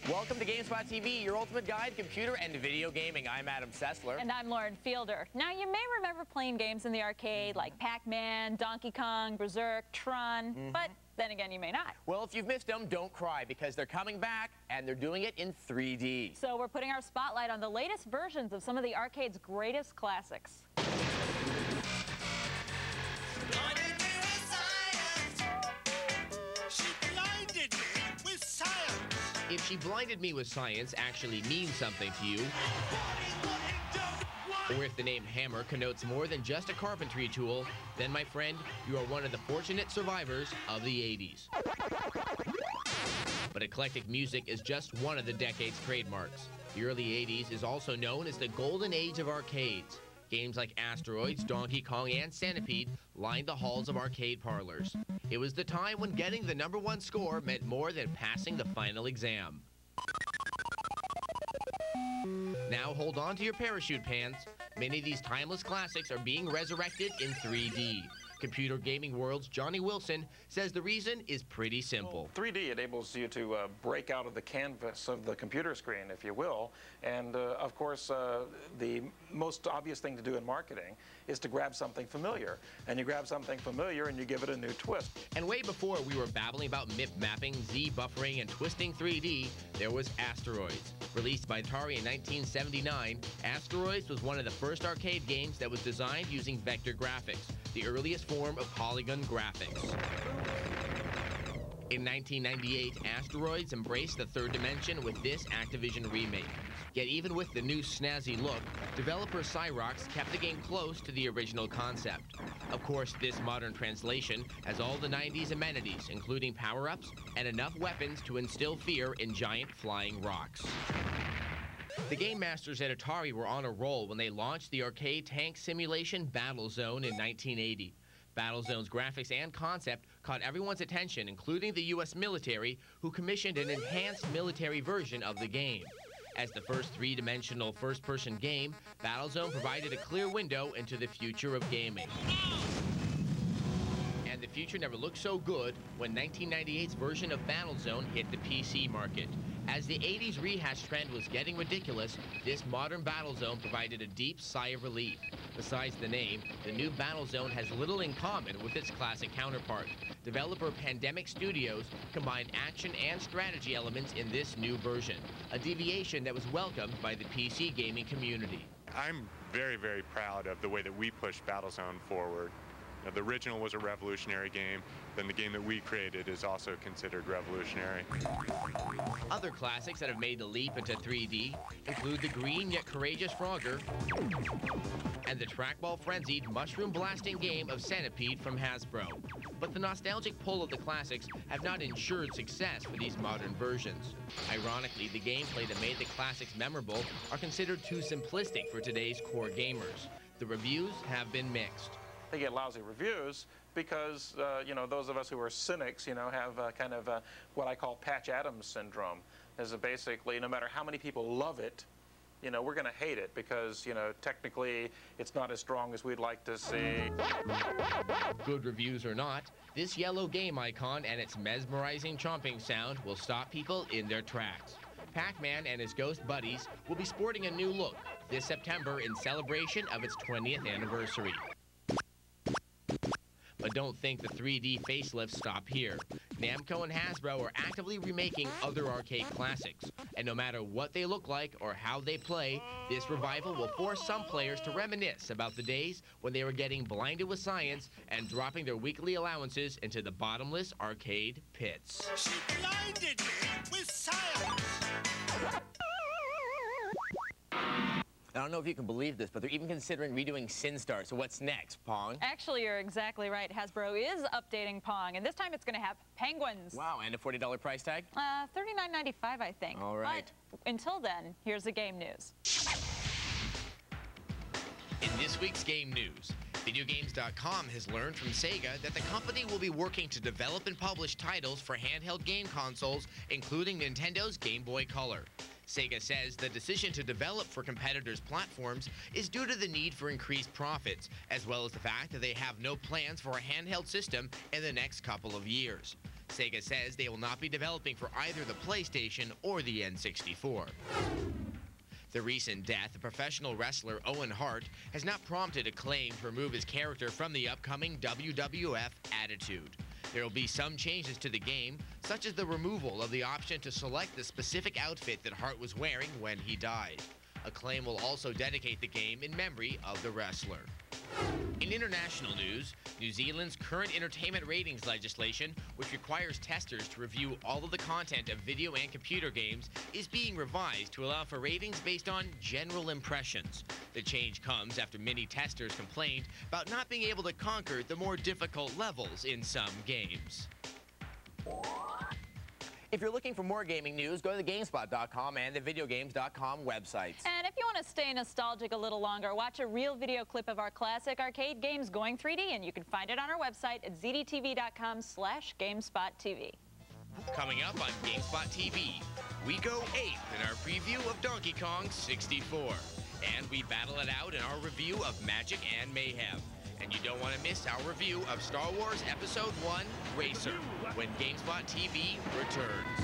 Welcome to Gamespot TV, your ultimate guide to computer and video gaming. I'm Adam Sessler. And I'm Lauren Fielder. Now, you may remember playing games in the arcade like Pac-Man, Donkey Kong, Berserk, Tron, but then again, you may not. Well, if you've missed them, don't cry, because they're coming back, and they're doing it in 3D. So we're putting our spotlight on the latest versions of some of the arcade's greatest classics. If she blinded me with science actually means something to you, or if the name hammer connotes more than just a carpentry tool, then, my friend, you are one of the fortunate survivors of the 80s. But eclectic music is just one of the decade's trademarks. The early 80s is also known as the golden age of arcades. Games like Asteroids, Donkey Kong, and Centipede lined the halls of arcade parlors. It was the time when getting the #1 score meant more than passing the final exam. Now hold on to your parachute pants. Many of these timeless classics are being resurrected in 3D. Computer Gaming World's Johnny Wilson says the reason is pretty simple. 3D enables you to break out of the canvas of the computer screen, if you will, and of course the most obvious thing to do in marketing is to grab something familiar. And you grab something familiar and you give it a new twist. And way before we were babbling about MIP mapping, Z buffering, and twisting 3D, there was Asteroids. Released by Atari in 1979, Asteroids was one of the first arcade games that was designed using vector graphics, the earliest form of polygon graphics. In 1998, Asteroids embraced the third dimension with this Activision remake. Yet even with the new snazzy look, developer Cyrox kept the game close to the original concept. Of course, this modern translation has all the 90s amenities, including power-ups and enough weapons to instill fear in giant flying rocks. The game masters at Atari were on a roll when they launched the arcade tank simulation Battlezone in 1980. Battlezone's graphics and concept caught everyone's attention, including the U.S. military, who commissioned an enhanced military version of the game. As the first three-dimensional first-person game, Battlezone provided a clear window into the future of gaming. And the future never looked so good when 1998's version of Battlezone hit the PC market. As the 80s rehash trend was getting ridiculous, this modern Battlezone provided a deep sigh of relief. Besides the name, the new Battlezone has little in common with its classic counterpart. Developer Pandemic Studios combined action and strategy elements in this new version, a deviation that was welcomed by the PC gaming community. I'm very, very proud of the way that we pushed Battlezone forward. You know, the original was a revolutionary game, then the game that we created is also considered revolutionary. Other classics that have made the leap into 3D include the green yet courageous Frogger and the trackball-frenzied mushroom-blasting game of Centipede from Hasbro. But the nostalgic pull of the classics have not ensured success for these modern versions. Ironically, the gameplay that made the classics memorable are considered too simplistic for today's core gamers. The reviews have been mixed. They get lousy reviews because, you know, those of us who are cynics, you know, have kind of what I call Patch Adams syndrome. Is basically, no matter how many people love it, you know, we're going to hate it because, you know, technically it's not as strong as we'd like to see. Good reviews or not, this yellow game icon and its mesmerizing chomping sound will stop people in their tracks. Pac-Man and his ghost buddies will be sporting a new look this September in celebration of its 20th anniversary. But don't think the 3D facelifts stop here. Namco and Hasbro are actively remaking other arcade classics. And no matter what they look like or how they play, this revival will force some players to reminisce about the days when they were getting blinded with science and dropping their weekly allowances into the bottomless arcade pits. She blinded me with science! I don't know if you can believe this, but they're even considering redoing Sin Star. So what's next, Pong? Actually, you're exactly right. Hasbro is updating Pong, and this time it's going to have penguins. Wow, and a $40 price tag? $39.95, I think. All right. But until then, here's the game news. In this week's game news, VideoGames.com has learned from Sega that the company will be working to develop and publish titles for handheld game consoles, including Nintendo's Game Boy Color. Sega says the decision to develop for competitors' platforms is due to the need for increased profits, as well as the fact that they have no plans for a handheld system in the next couple of years. Sega says they will not be developing for either the PlayStation or the N64. The recent death of professional wrestler Owen has not prompted Acclaim to remove his character from the upcoming WWF Attitude. There will be some changes to the game, such as the removal of the option to select the specific outfit that Hart was wearing when he died. Acclaim will also dedicate the game in memory of the wrestler. In international news, New Zealand's current entertainment ratings legislation, which requires testers to review all of the content of video and computer games, is being revised to allow for ratings based on general impressions. The change comes after many testers complained about not being able to conquer the more difficult levels in some games. If you're looking for more gaming news, go to the Gamespot.com and the VideoGames.com websites. And if you want to stay nostalgic a little longer, watch a real video clip of our classic arcade games going 3D, and you can find it on our website at zdtv.com/GameSpotTV. Coming up on GameSpot TV, we go ape in our preview of Donkey Kong 64. And we battle it out in our review of Magic and Mayhem. And you don't want to miss our review of Star Wars Episode 1 Racer when GameSpot TV returns.